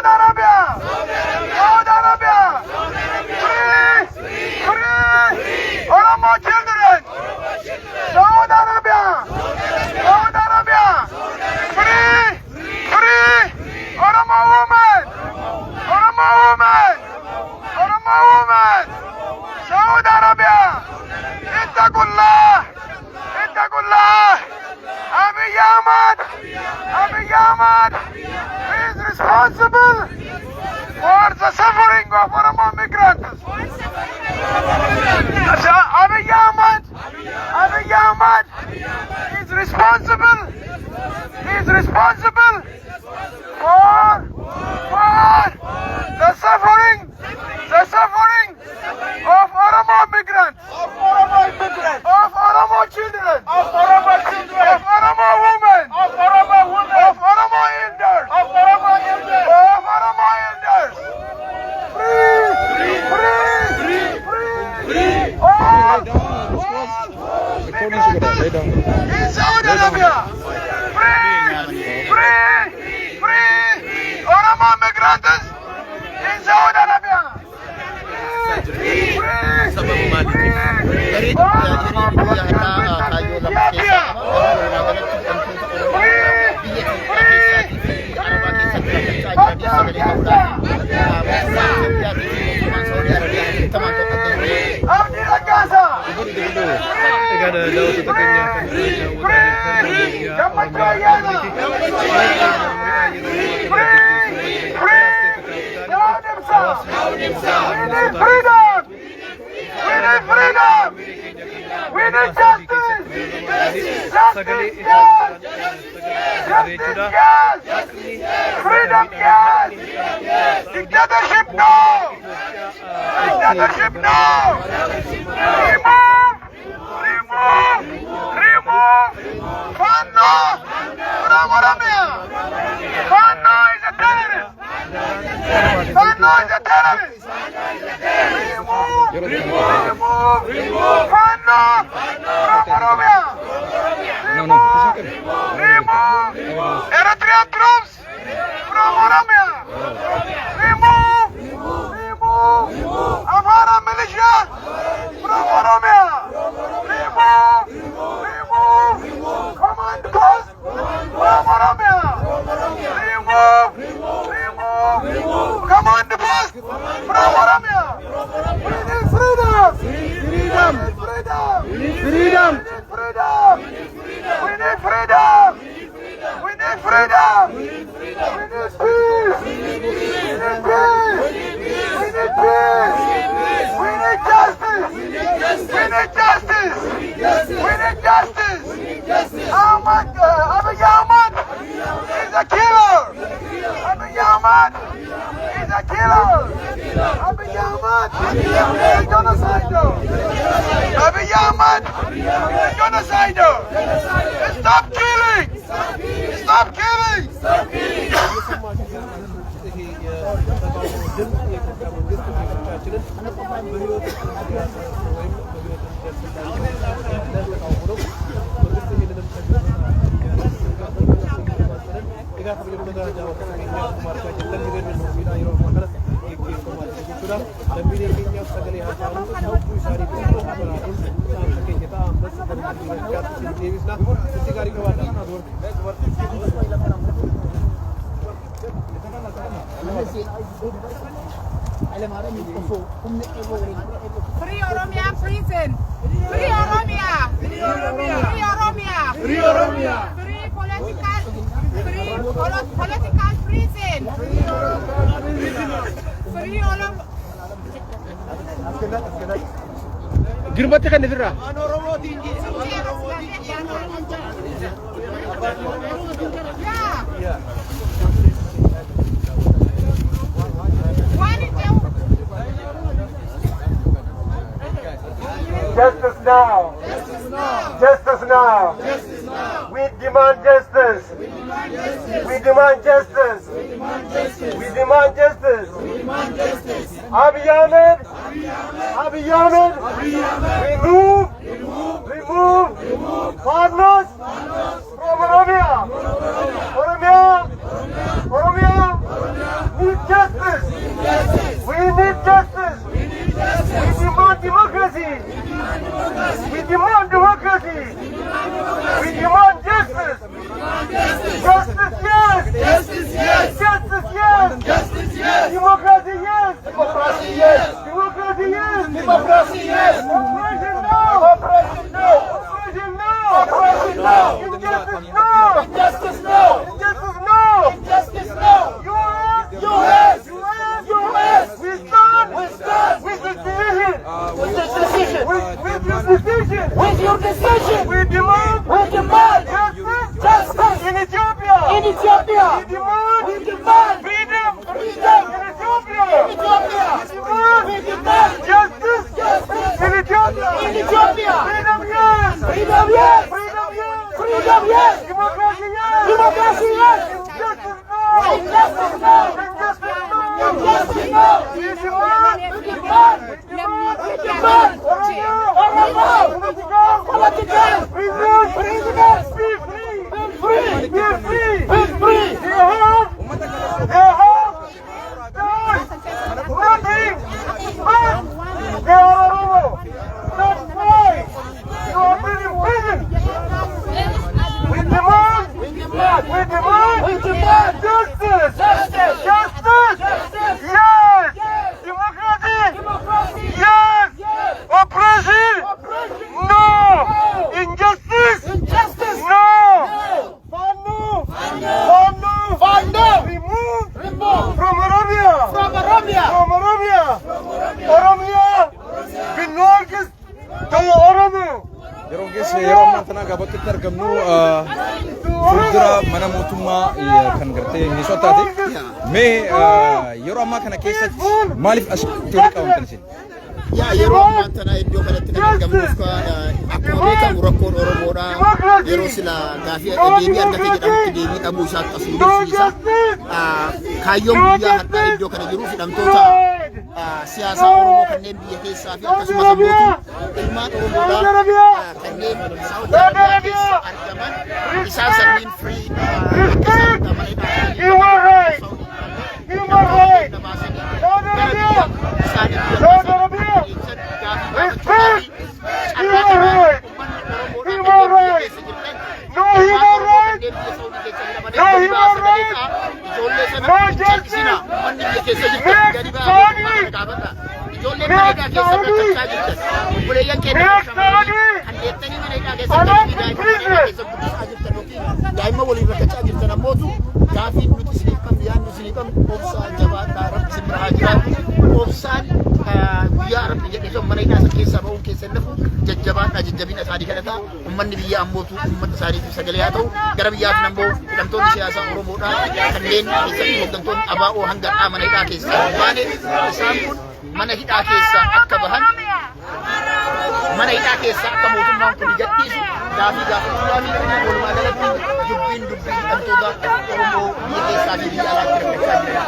Arabia! Saudi Arabia! Free! Free! Oromo children! Saudi Arabia! Saudi Arabia! Free! Free! Oromo women! Oromo women! Oromo women! Saudi Arabia! Ittaqullah! Ittaqullah! Abiy Ahmed! Abiy Ahmed is responsible for the suffering of Oromo migrants. Abiy Ahmed is responsible. He is responsible for the suffering of Oromo migrants, of Oromo children, of Oromo women, of Oromo elders, of Oromo elders. Free! All in Saudi Arabia. Free! Oromo migrants in Saudi Arabia. We need justice! Freedom, yes! Dictatorship, no! Dictatorship, no! Remove! Fano from Oromia! Fano is a terrorist! Remove Fano from Oromia! Remove Eritrean troops from Oromia! Remove Amhara militia from Oromia! Remove command post from Oromia! Remove command post from Oromia! We need freedom! We need freedom! We need freedom! We need freedom! We need peace! We need peace! We need peace! We need justice! We need justice! We need justice! Abiy Ahmed is a killer! Abiy Ahmed is a killer! Abiy Ahmed is a genocidal! Abiy Ahmed is a genocidal! Stop killing! Stop killing! Free Oromia prison! Free Oromia! Free Oromia! Free Oromia! Free political prison! Free Oromia! Girmatti kan dirra. Yeah. Justice now! Justice now! We demand justice! We demand justice! We demand justice! Abiy Ahmed! Remove farmers from Oromia! Oromia need justice. We need justice. We demand democracy. We demand democracy. We demand justice. Justice, yes. Justice, yes. Justice, yes. Justice, yes. Democracy, yes. Democracy, yes. Democracy, yes. Democracy, yes. Oppression, no. Oppression, no. Oppression, no. Oppression, no. Injustice, no. Injustice, no. Injustice, no. Injustice, no. U.S. U.S. We stand with this decision. With this decision. With your decision. With your decision. We demand justice in Ethiopia. In Ethiopia. We demand freedom. Freedom in Ethiopia. In Ethiopia. We demand justice in Ethiopia. In Ethiopia. Freedom, yes. Freedom, yes. Freedom, yes. Freedom, yes. Democracy, yes. Democracy, yes. Injustice, no. Injustice, no. Injustice, no. Injustice, no. We demand. We demand. We demand. Political prisoners. Prisoners. Be free. Be free. Be free. Be free. They have done nothing but they are Oromo. That's why you are being in prison. We demand justice. Justice. Justice. Yes. Democracy. Yes. Oppression. No. Injustice. No. Fando. Remove from Oromia. Oromia belongs to Oromo. Yeroo geesse yeroo ammaa kana gabaatti argamnu fuuldura mana mootummaa kan gartee Minisootaati. Mee yeroo ammaa kana keessatti maaliif as itti qabamtan isin? Yeroo ammaa kana iddoo kanatti kan argamnuuf akkuma beekamu rakkoon Oromoodhaa yeroo sila gaafii deebii argate jedhamutti deebii dhabuu isaatti as mudasiisa. Kaayyoon guyyaa har'aa iddoo kana jiruuf hidhamtoota siyaasaa Oromoo kanneen biyya keessaa fi akkasumas immoo ilmaan Oromoodhaa kanneen Saawud Arabiyaa keessa argaman isaan sanniin firii akka isaan daa'ima waliin rakkachaa jirtan ammootu gaafiin nuti isiniif qabnu yaadnu isiniif qabnu obsaan jabaadhaa rabbi isin biraa jiraatu obsaan guyyaa rabbi jedhee sun mana hidhaa keessaa ba'uun keessan nafu jajjabaadhaa jajjabina isaanii kadhataa ummanni biyya ammootu ummata isaaniitiif sagalee haa ta'u gara biyyaatti ammoo hidhamtoonni siyaasaa Oromoodhaa kanneen keessatti hooggantoonni ABO hanga mana hidhaa keessaa baane isaan kun mana hidhaa keessaa akka bahan mana hidhaa keessaa akka mootummaan kun gadhiisu gaafii walumaa galatti dubbiin hidhamtoota Oromoo biyya keessaa fi biyya alaatti rakkachaa jira.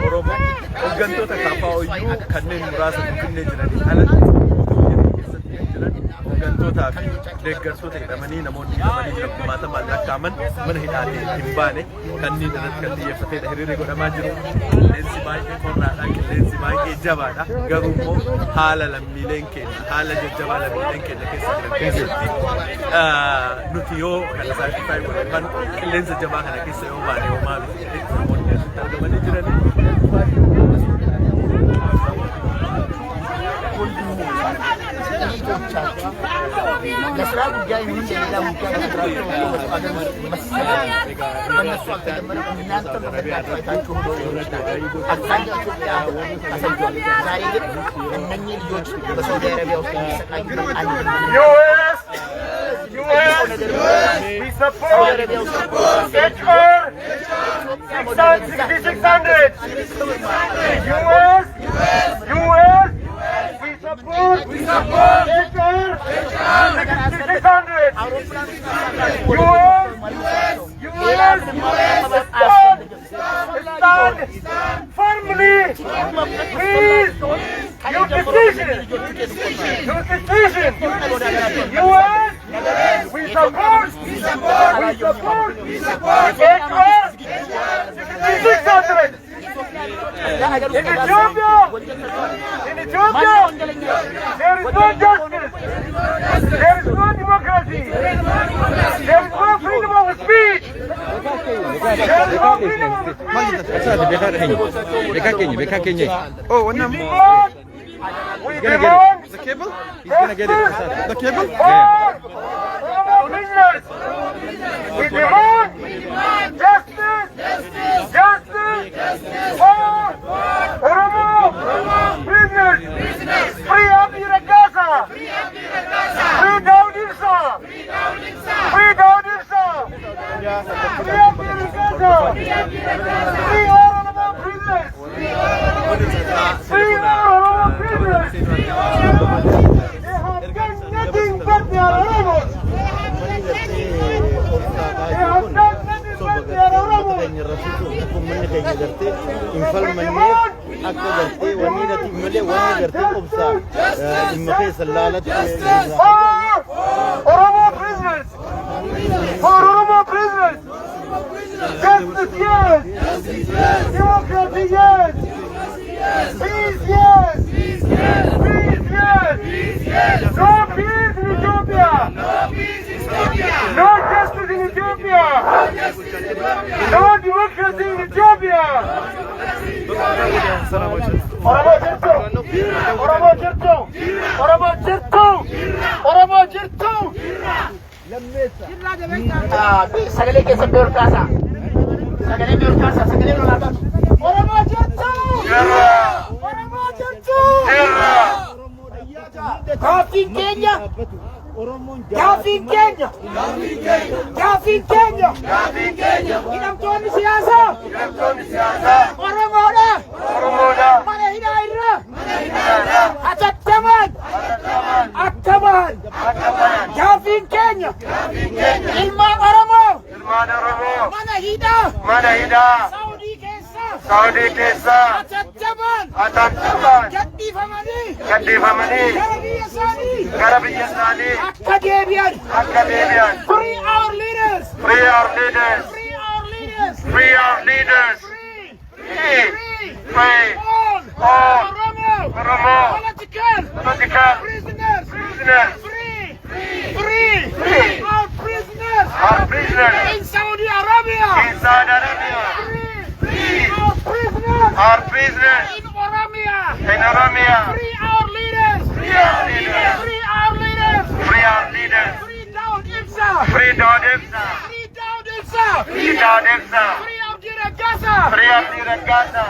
Hooggantoota KFO'yyuu kanneen muraasa Finfinnee jiranii alatti hooggantoota fi deeggartoota jedhamanii namoonni hidhamanii lakkumaata maallaqaaman mana hidhaatii hin baane kanneen irratti kan xiyyeeffateedha hiriirri godhamaa jiru. Qilleensi baay'ee qorraadha, qilleensi baay'ee jabaadha. Garuu immoo haala lammiileen keenya haala jajjabaa lammiileen keenya keessa jiran keessatti nuti yoo kan saakrifaay godhan qilleensa jabaa kana keessa yoo baane yoo maal namoonni asitti argamanii jiranii. ለስራ ጉዳይ ምን እንደሌላ ሙከራ ተራክቶ በነሱ እሱ አልተጀመረም። እናንተም በመድረክ አይታችሁ ሆኖ ሊሆን ይችላል። አብዛኛው ኢትዮጵያ ተሰዷል። ዛሬ ግን እነኚህ ልጆች በሳውዲ አረቢያ ውስጥ የሚሰቃዩ we support HR 6600. US, we support HR 6600. US, stand firmly. Please, your decision. US, we support HR 6600. In Ethiopia, there is no justice, there is no democracy, there is no freedom of speech, there is no freedom of speech. Oh, one We demand the cable? He's gonna get it. The cable? for our prisoners. We demand justice for Oromo prisoners. Free Abdi Ragasa. Free Dawood Ibsa. Free Dawood Ibsa. Free Abdi Ragasa. Free Oromo prisoners. Free Oromo prisoners. They have done nothing but their Oromos. They have done nothing but their Oromos. Oromo prisoners. For Oromo prisoners. Justice, yes. Democracy, yes. Peace, yes. Peace, yes. No peace in Ethiopia. No justice in Ethiopia. No democracy in Ethiopia. Oromo jirtu. Oromo jirtu. Oromo jirtu. Oromo jirtu. sagalee keessa beekaa sagalee beekaa sagalee lolaata Oromo jirtu. Oromo jirtu. Kaafiin keenya. Kaafiin keenya. Kaafiin keenya. Hidhamtoonni siyaasaa. Oromoodha. Mana hidhaa irra. Atattaman. Attaman. Kaafiin keenya. Ilmaan Oromoo. Mana hidhaa. Saudi keessa. Atattaman. Gadhiifamanii. Gara biyya isaanii. Akka deebi'an. Free our leaders. Free our leaders. All Oromo political prisoners. Free our prisoners. In Saudi Arabia. Free our prisoners. In Oromia. Free our leaders. Free Dawood Ibsa. Free Abdi Ragasa.